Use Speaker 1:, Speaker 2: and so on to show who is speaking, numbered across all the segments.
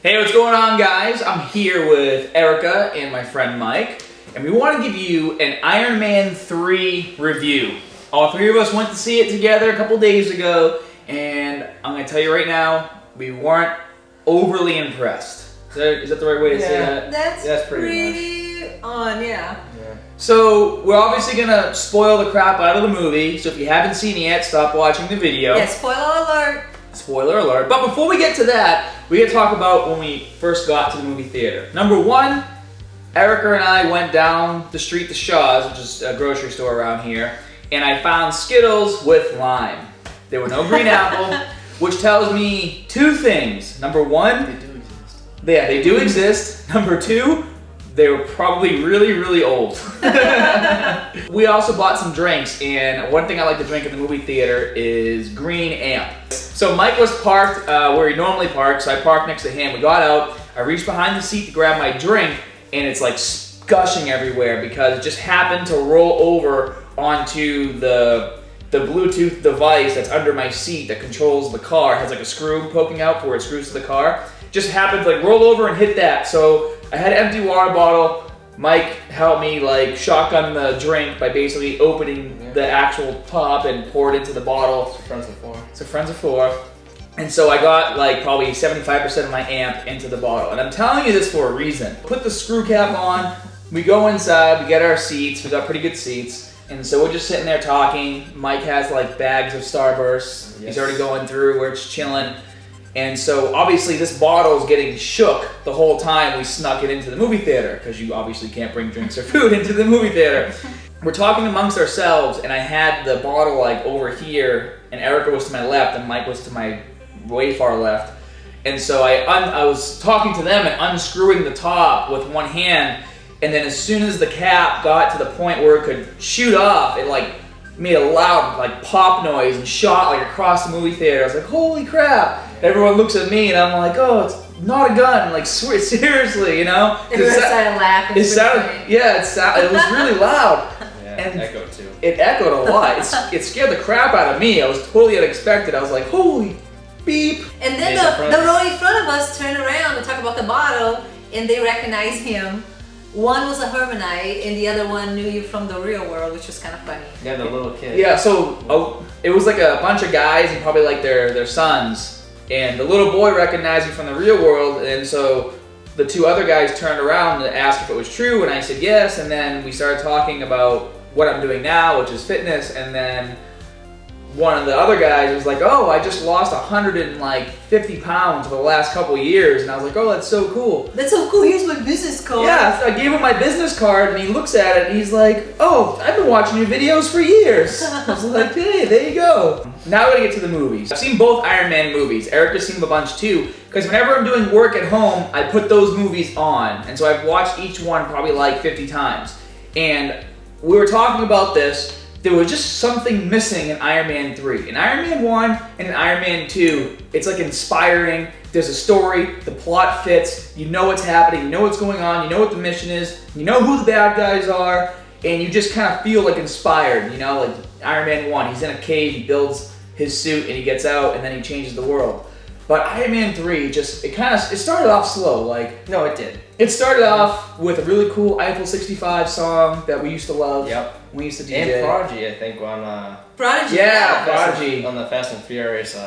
Speaker 1: Hey, what's going on, guys? I'm here with Erica and my friend Mike, and we want to give you an Iron Man 3 review. All three of us went to see it together a couple days ago, and I'm going to tell you right now, we weren't overly impressed. Is that the right way to say that?
Speaker 2: That's pretty on, yeah.
Speaker 1: So, we're obviously going to spoil the crap out of the movie, so if you haven't seen it yet, stop watching the video.
Speaker 2: Yeah, spoiler alert.
Speaker 1: Spoiler alert. But before we get to that, we gotta talk about when we first got to the movie theater. Number one, Erica and I went down the street to Shaw's, which is a grocery store around here, and I found Skittles with lime. There were no green apple, which tells me two things. Number one,
Speaker 3: They do exist.
Speaker 1: yeah, they do exist. Number two, they were probably really, really old. We also bought some drinks, and one thing I like to drink in the movie theater is green amp. So Mike was parked where he normally parks, so I parked next to him. We got out, I reached behind the seat to grab my drink, and it's like gushing everywhere because it just happened to roll over onto the Bluetooth device that's under my seat that controls the car. It has like a screw poking out where it screws to the car. Just happened to like roll over and hit that. So I had an empty water bottle. Mike helped me like shotgun the drink by basically opening the actual top and pour it into the bottle.
Speaker 3: Friends of four.
Speaker 1: So friends of four. And so I got like probably 75% of my amp into the bottle. And I'm telling you this for a reason. Put the screw cap on, we go inside, we get our seats, we got pretty good seats. And so we're just sitting there talking. Mike has like bags of Starburst.
Speaker 3: Yes.
Speaker 1: He's already going through, we're just chilling. And so obviously this bottle is getting shook the whole time we snuck it into the movie theater, because you obviously can't bring drinks or food into the movie theater. We're talking amongst ourselves, and I had the bottle like over here, and Erica was to my left, and Mike was to my way far left. And so I was talking to them and unscrewing the top with one hand, and then as soon as the cap got to the point where it could shoot off, it like made a loud like pop noise and shot like across the movie theater. I was like, holy crap. Everyone looks at me and I'm like, oh, it's not a gun. Like, seriously, you know?
Speaker 2: Everyone started laughing.
Speaker 1: It sounded, yeah, it was really loud.
Speaker 3: Yeah,
Speaker 1: And
Speaker 3: echoed too.
Speaker 1: It echoed a lot. It scared the crap out of me. I was totally unexpected. I was like, holy beep.
Speaker 2: And then the row in front of us turned around to talk about the bottle, and they recognized him. One was a Hermanite, and the other one knew you from the real world, which was kind of funny.
Speaker 3: Yeah, the little kid.
Speaker 1: Yeah, so it was like a bunch of guys and probably like their sons. And the little boy recognized me from the real world, and so the two other guys turned around and asked if it was true, and I said yes, and then we started talking about what I'm doing now, which is fitness, and then one of the other guys was like, oh, I just lost 150 pounds for the last couple years, and I was like, oh, that's so cool.
Speaker 2: That's so cool, here's my business card.
Speaker 1: Yeah, so I gave him my business card, and he looks at it, and he's like, oh, I've been watching your videos for years. I was like, hey, there you go. Now we're gonna get to the movies. I've seen both Iron Man movies. Erica's seen them a bunch too, because whenever I'm doing work at home, I put those movies on, and so I've watched each one probably like 50 times. And we were talking about this. There was just something missing in Iron Man 3. In Iron Man 1 and in Iron Man 2, it's like inspiring. There's a story, the plot fits, you know what's happening, you know what's going on, you know what the mission is, you know who the bad guys are, and you just kind of feel like inspired, you know, like Iron Man 1, he's in a cave, he builds his suit and he gets out and then he changes the world. But Iron Man 3 it started off slow, like.
Speaker 3: No, it did.
Speaker 1: It started off with a really cool Eiffel 65 song that we used to love.
Speaker 3: Yep.
Speaker 1: We used to DJ.
Speaker 3: And Prodigy, I think, on
Speaker 2: Prodigy.
Speaker 1: Yeah, Prodigy.
Speaker 3: on the Fast and Furious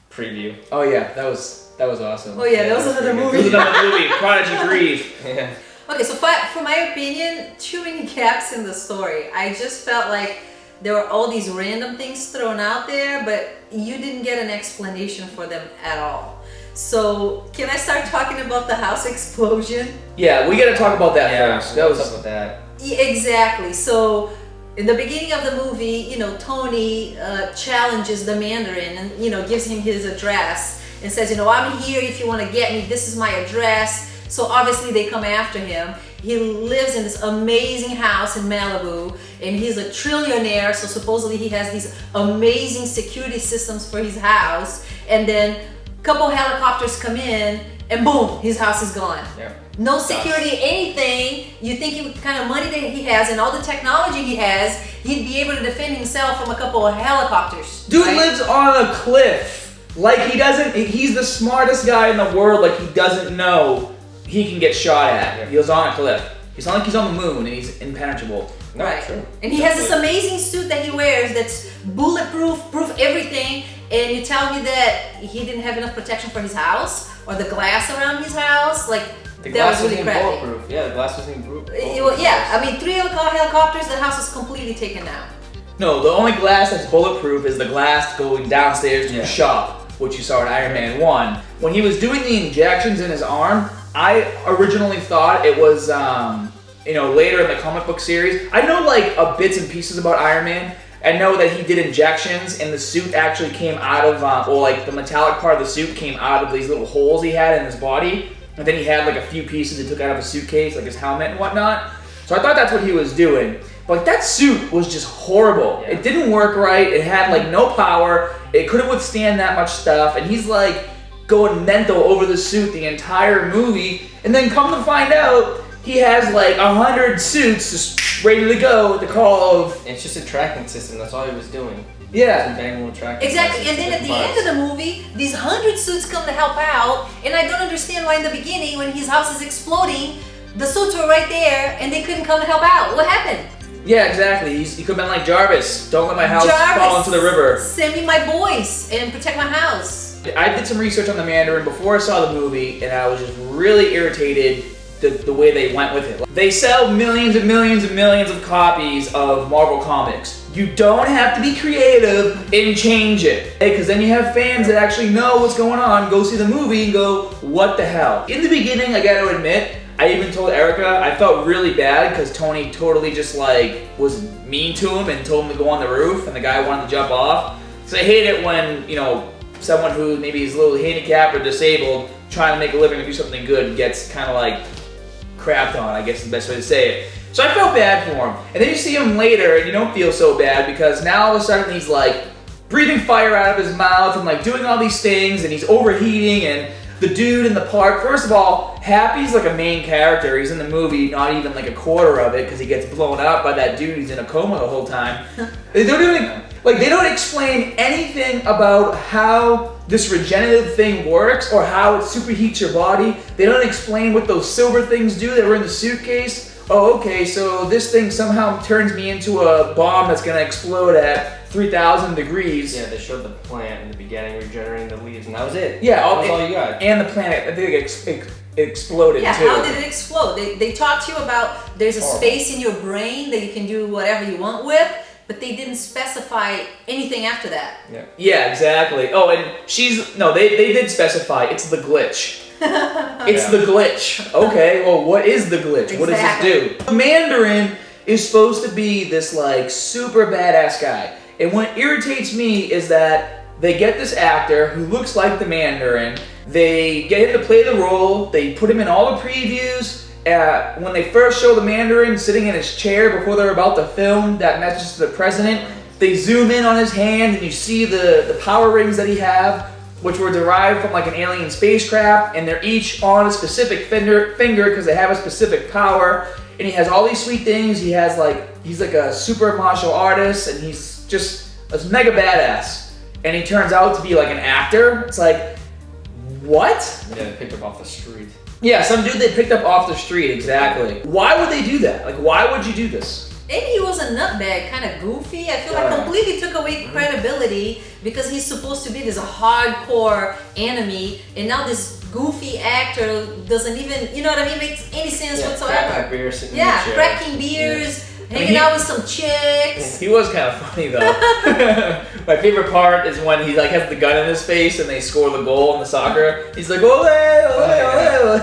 Speaker 3: preview.
Speaker 1: Oh yeah, that was awesome.
Speaker 2: Oh yeah, that was another
Speaker 1: It was
Speaker 2: movie.
Speaker 1: another movie, Prodigy Breathe.
Speaker 3: Yeah.
Speaker 2: Okay, so for my opinion, too many gaps in the story. I just felt like there were all these random things thrown out there, but you didn't get an explanation for them at all. So, can I start talking about the house explosion?
Speaker 1: Yeah, we gotta talk about that
Speaker 3: Yeah,
Speaker 1: first. That
Speaker 3: what's
Speaker 1: was
Speaker 3: up with that?
Speaker 2: Yeah, exactly. So, in the beginning of the movie, you know, Tony challenges the Mandarin and, you know, gives him his address and says, you know, I'm here if you want to get me. This is my address. So obviously they come after him. He lives in this amazing house in Malibu, and he's a trillionaire, so supposedly he has these amazing security systems for his house. And then a couple helicopters come in, and boom, his house is gone.
Speaker 3: Yeah.
Speaker 2: No security, anything. You think with the kind of money that he has and all the technology he has, he'd be able to defend himself from a couple of helicopters.
Speaker 1: dude
Speaker 2: right?
Speaker 1: lives on a cliff. like he doesn't. He's the smartest guy in the world. Like he doesn't know he can get shot at.
Speaker 3: Yeah.
Speaker 1: He was on a cliff. It's not like he's on the moon and he's impenetrable.
Speaker 3: No,
Speaker 2: Right.
Speaker 3: true.
Speaker 2: And he has this amazing suit that he wears that's bulletproof, proof everything. And you tell me that he didn't have enough protection for his house or the glass around his house. Like,
Speaker 3: The
Speaker 2: that
Speaker 3: glass
Speaker 2: was really
Speaker 3: wasn't
Speaker 2: crappy.
Speaker 3: bulletproof. Yeah, the glass wasn't bulletproof.
Speaker 2: Yeah, I mean, 3 helicopters, the house is completely taken down.
Speaker 1: No, the only glass that's bulletproof is the glass going downstairs to
Speaker 3: Yeah.
Speaker 1: the shop, which you saw in Iron Man 1. When he was doing the injections in his arm, I originally thought it was, later in the comic book series. I know like bits and pieces about Iron Man. I know that he did injections and the suit actually came out of, the metallic part of the suit came out of these little holes he had in his body. And then he had like a few pieces he took out of a suitcase, like his helmet and whatnot. So I thought that's what he was doing. But like, that suit was just horrible.
Speaker 3: Yeah.
Speaker 1: It didn't work right. It had like no power. It couldn't withstand that much stuff. And he's like going mental over the suit the entire movie. And then come to find out, he has like 100 suits just ready to go at the call of,
Speaker 3: It's just a tracking system. That's all he was doing.
Speaker 1: yeah.
Speaker 3: Bang little tracking.
Speaker 2: Exactly, and
Speaker 3: devices
Speaker 2: then at
Speaker 3: to
Speaker 2: the end of the movie, these 100 suits come to help out, and I don't understand why in the beginning, when his house is exploding, the suits were right there, and they couldn't come to help out. What happened?
Speaker 1: Yeah, exactly. He could have been like, Jarvis, don't let my house
Speaker 2: Jarvis,
Speaker 1: fall into the river.
Speaker 2: send me my boys and protect my house.
Speaker 1: I did some research on the Mandarin before I saw the movie, and I was just really irritated the way they went with it. They sell millions and millions and millions of copies of Marvel Comics. You don't have to be creative and change it. Because then you have fans that actually know what's going on, go see the movie and go, what the hell? In the beginning, I gotta admit, I even told Erica, I felt really bad because Tony totally just like was mean to him and told him to go on the roof and the guy wanted to jump off. So I hate it when, someone who maybe is a little handicapped or disabled trying to make a living or do something good gets kind of like crapped on, I guess is the best way to say it. So I felt bad for him. And then you see him later and you don't feel so bad because now all of a sudden he's like breathing fire out of his mouth and like doing all these things and he's overheating and the dude in the park, first of all, Happy's like a main character. He's in the movie, not even like a quarter of it because he gets blown up by that dude. He's in a coma the whole time. They don't explain anything about how this regenerative thing works or how it superheats your body. They don't explain what those silver things do that were in the suitcase. Oh, okay, so this thing somehow turns me into a bomb that's gonna explode at 3,000 degrees.
Speaker 3: Yeah, they showed the plant in the beginning regenerating the leaves, and that was it.
Speaker 1: Yeah,
Speaker 3: that was all you got.
Speaker 1: And the planet, I think it exploded
Speaker 2: Yeah,
Speaker 1: too.
Speaker 2: how did it explode? They talk to you about there's a space in your brain that you can do whatever you want with, but they didn't specify anything after that.
Speaker 3: Yeah.
Speaker 1: Yeah, exactly. Oh, and they did specify it's the glitch. It's the glitch. Okay, well, what is the glitch? What does this do? The Mandarin is supposed to be this like super badass guy. And what irritates me is that they get this actor who looks like the Mandarin. They get him to play the role. They put him in all the previews. When they first show the Mandarin sitting in his chair before they're about to film that message to the president, they zoom in on his hand and you see the power rings that he have, which were derived from like an alien spacecraft, and they're each on a specific finger because they have a specific power. And he has all these sweet things. He's like a super martial artist, and he's just a mega badass. And he turns out to be like an actor. It's like, what?
Speaker 3: Yeah, they picked him off the street.
Speaker 1: Yeah, some dude they picked up off the street, exactly. Why would they do that? Like, why would you do this?
Speaker 2: And he was a nutbag, kind of goofy. I feel like completely took away credibility because he's supposed to be this hardcore enemy, and now this goofy actor doesn't even, you know what I mean, makes any sense whatsoever.
Speaker 3: Crack beer sitting in
Speaker 2: Yeah,
Speaker 3: the chair.
Speaker 2: cracking beers, hanging out with some chicks.
Speaker 1: He was kind of funny though. My favorite part is when he like has the gun in his face and they score the goal in the soccer. He's like, ole, ole, ole, ole.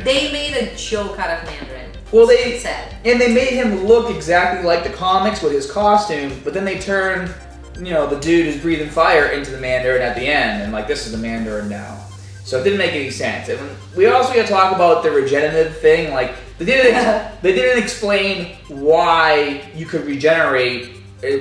Speaker 2: They made a joke out of Mandarin.
Speaker 1: Well, they
Speaker 2: Sad.
Speaker 1: and they made him look exactly like the comics with his costume, but then they turned, the dude who's breathing fire into the Mandarin at the end, and like this is the Mandarin now. So it didn't make any sense. And we also got to talk about the regenerative thing. Like they didn't explain why you could regenerate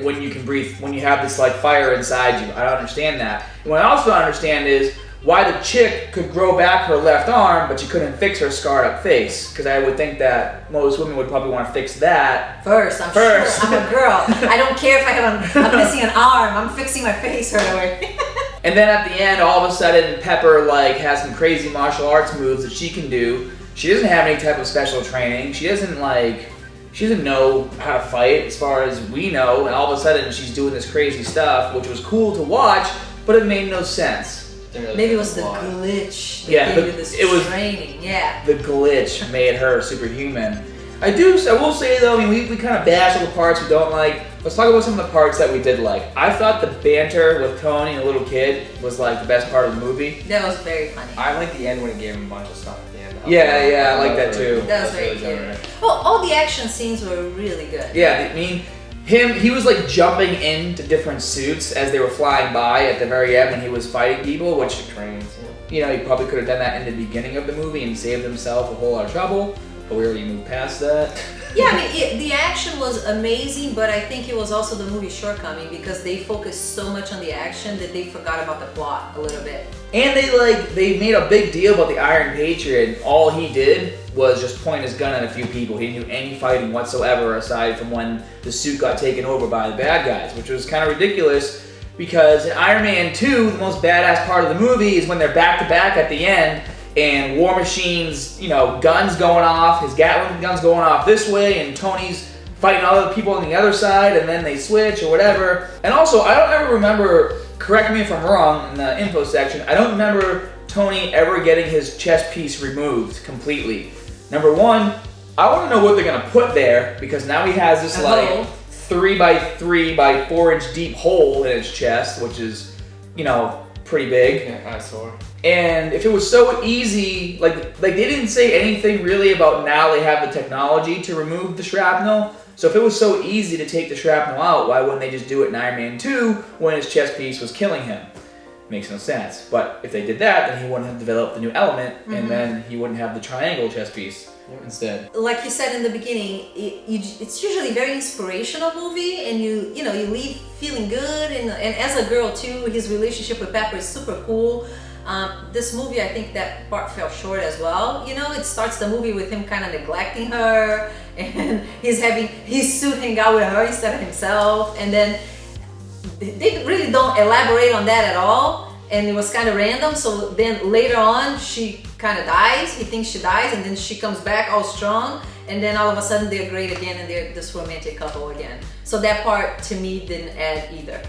Speaker 1: when you can breathe, when you have this like fire inside you. I don't understand that. And what I also don't understand is why the chick could grow back her left arm, but she couldn't fix her scarred up face. Because I would think that most women would probably want to fix that.
Speaker 2: First. I'm sure. I'm a girl. I don't care if I'm missing an arm. I'm fixing my face right away.
Speaker 1: And then at the end, all of a sudden, Pepper like has some crazy martial arts moves that she can do. She doesn't have any type of special training. She doesn't know how to fight as far as we know. And all of a sudden, she's doing this crazy stuff, which was cool to watch, but it made no sense.
Speaker 2: Maybe it was the glitch that
Speaker 1: Yeah,
Speaker 2: gave you this
Speaker 1: it was-
Speaker 2: training. Yeah.
Speaker 1: The glitch made her superhuman. I will say though, I mean, we kind of bash all the parts we don't like. Let's talk about some of the parts that we did like. I thought the banter with Tony and the little kid was like the best part of the movie.
Speaker 2: That was very funny.
Speaker 3: I like the end when he gave him a bunch of stuff at the end.
Speaker 1: Yeah, I like that too.
Speaker 2: That was very
Speaker 3: generous.
Speaker 2: cute. Well, all the action scenes were really good.
Speaker 1: Yeah, I mean, he was like jumping into different suits as they were flying by at the very end when he was fighting people, which,
Speaker 3: Trains.
Speaker 1: you know, he probably could have done that in the beginning of the movie and saved himself a whole lot of trouble, but we already moved past that.
Speaker 2: Yeah, I mean, the action was amazing, but I think it was also the movie's shortcoming because they focused so much on the action that they forgot about the plot a little bit.
Speaker 1: And they made a big deal about the Iron Patriot. All he did was just point his gun at a few people. He didn't do any fighting whatsoever aside from when the suit got taken over by the bad guys, which was kind of ridiculous because in Iron Man 2, the most badass part of the movie is when they're back to back at the end and War Machine's, you know, guns going off, his Gatling gun's going off this way, and Tony's fighting other people on the other side, and then they switch or whatever. And also, I don't ever remember, correct me if I'm wrong in the info section, I don't remember Tony ever getting his chest piece removed completely. Number one, I want to know what they're going to put there, because now he has this like 3 by 3 by 4 inch deep hole in his chest, which is, you know, pretty big.
Speaker 3: Yeah, eyesore.
Speaker 1: And if it was so easy, like they didn't say anything really about now they have the technology to remove the shrapnel. So if it was so easy to take the shrapnel out, why wouldn't they just do it in Iron Man 2 when his chest piece was killing him? Makes no sense. But if they did that, then he wouldn't have developed the new element, and then he wouldn't have the triangle chest piece instead.
Speaker 2: Like you said in the beginning, it's usually a very inspirational movie, and you leave feeling good. And as a girl too, his relationship with Pepper is super cool. This movie, I think that part fell short as well. You know, it starts the movie with him kind of neglecting her, and he's having his suit hang out with her instead of himself, and then they really don't elaborate on that at all, and it was kind of random. So then later on, she kind of dies. He thinks she dies, and then she comes back all strong, and then all of a sudden they're great again, and they're this romantic couple again. So that part to me didn't add either.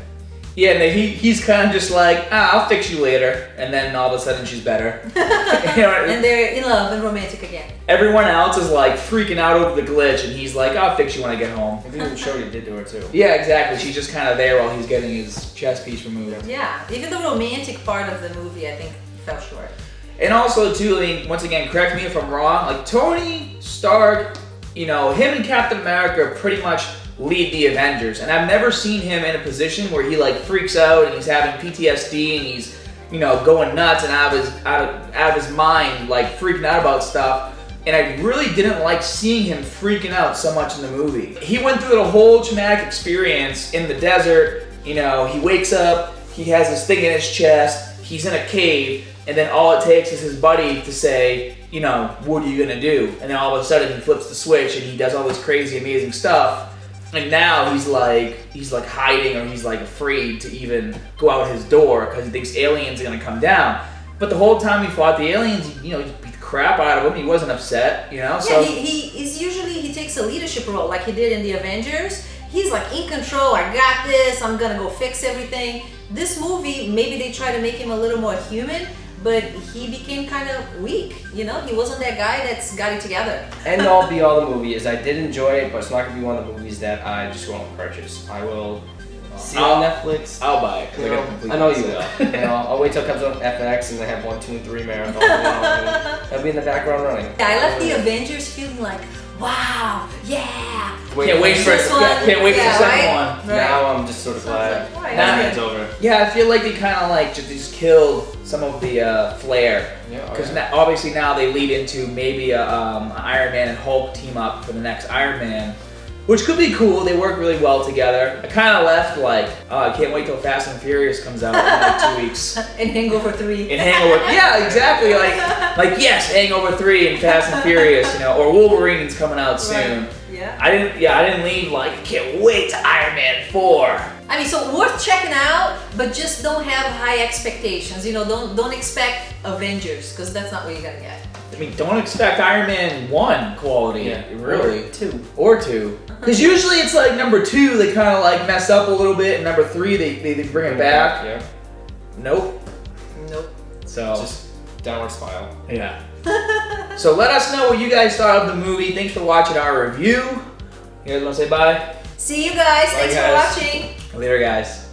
Speaker 1: Yeah, and he's kind of just like, I'll fix you later, and then all of a sudden she's better. You know,
Speaker 2: And they're in love and romantic again.
Speaker 1: everyone else is like freaking out over the glitch, and he's like, I'll fix you when I get home.
Speaker 3: I think it showed he did to her too.
Speaker 1: Yeah, exactly. She's just kind of there while he's getting his chest piece removed.
Speaker 2: Yeah, even the romantic part of the movie, I think, fell short.
Speaker 1: And also, too, I mean, once again, correct me if I'm wrong, like Tony Stark, you know, him and Captain America pretty much lead the Avengers, and I've never seen him in a position where he like freaks out and he's having PTSD and he's, you know, going nuts and out of his mind, like freaking out about stuff. And I really didn't like seeing him freaking out so much in the movie. He went through the whole traumatic experience in the desert. You know, he wakes up, he has this thing in his chest, he's in a cave, and then all it takes is his buddy to say, you know, what are you gonna do? And then all of a sudden he flips the switch and he does all this crazy, amazing stuff. And now he's like hiding, or he's like afraid to even go out his door because he thinks aliens are gonna come down. But the whole time he fought the aliens, you know, he beat the crap out of him. He wasn't upset, you know.
Speaker 2: Yeah,
Speaker 1: So
Speaker 2: he takes a leadership role like he did in the Avengers. He's like in control. I got this. I'm gonna go fix everything. This movie, maybe they try to make him a little more human, but he became kind of weak. You know, he wasn't that guy that's got it together.
Speaker 3: End all be all the movie is I did enjoy it, but it's not gonna be one of the movies that I just won't purchase. I will see it on Netflix.
Speaker 1: I'll buy it. 'Cause
Speaker 3: You
Speaker 1: I
Speaker 3: know,
Speaker 1: got complete
Speaker 3: I know you
Speaker 1: set.
Speaker 3: will. You know, I'll wait till it comes on FX and they have 1, 2, and 3 marathon. You know, it'll be in the background running.
Speaker 2: Yeah, I left the Avengers feeling like, wow, yeah.
Speaker 1: Can't wait for
Speaker 2: This one,
Speaker 1: can't wait for the second
Speaker 2: right?
Speaker 1: one.
Speaker 2: Right.
Speaker 3: Now I'm just sort of glad
Speaker 2: Right.
Speaker 3: that it's over.
Speaker 1: Yeah, I feel like they kind of like just killed some of the flair.
Speaker 3: Yeah,
Speaker 1: Because obviously now they lead into maybe a Iron Man and Hulk team up for the next Iron Man, which could be cool. They work really well together. I kind of left like, I can't wait till Fast and Furious comes out in like 2 weeks.
Speaker 2: And Hangover 3.
Speaker 1: And Hangover, yeah, exactly. Like yes, Hangover 3 and Fast and Furious, you know, or Wolverine's coming out soon.
Speaker 2: Right. Yeah.
Speaker 1: I didn't leave like, I can't wait to Iron Man 4.
Speaker 2: I mean, so worth checking out, but just don't have high expectations. You know, don't expect Avengers, because that's not what you're gonna get.
Speaker 1: I mean, don't expect Iron Man 1 quality, really.
Speaker 3: Or 2.
Speaker 1: Or 2. Because usually it's like number 2, they kind of like mess up a little bit, and number 3, they bring it back.
Speaker 3: Yeah.
Speaker 1: Nope.
Speaker 2: Nope.
Speaker 1: So,
Speaker 3: Just downward spiral.
Speaker 1: yeah. So let us know what you guys thought of the movie. Thanks for watching our review. You guys want to say bye?
Speaker 2: See you guys.
Speaker 3: Bye,
Speaker 2: Thanks
Speaker 3: guys.
Speaker 2: for watching.
Speaker 1: Later, guys.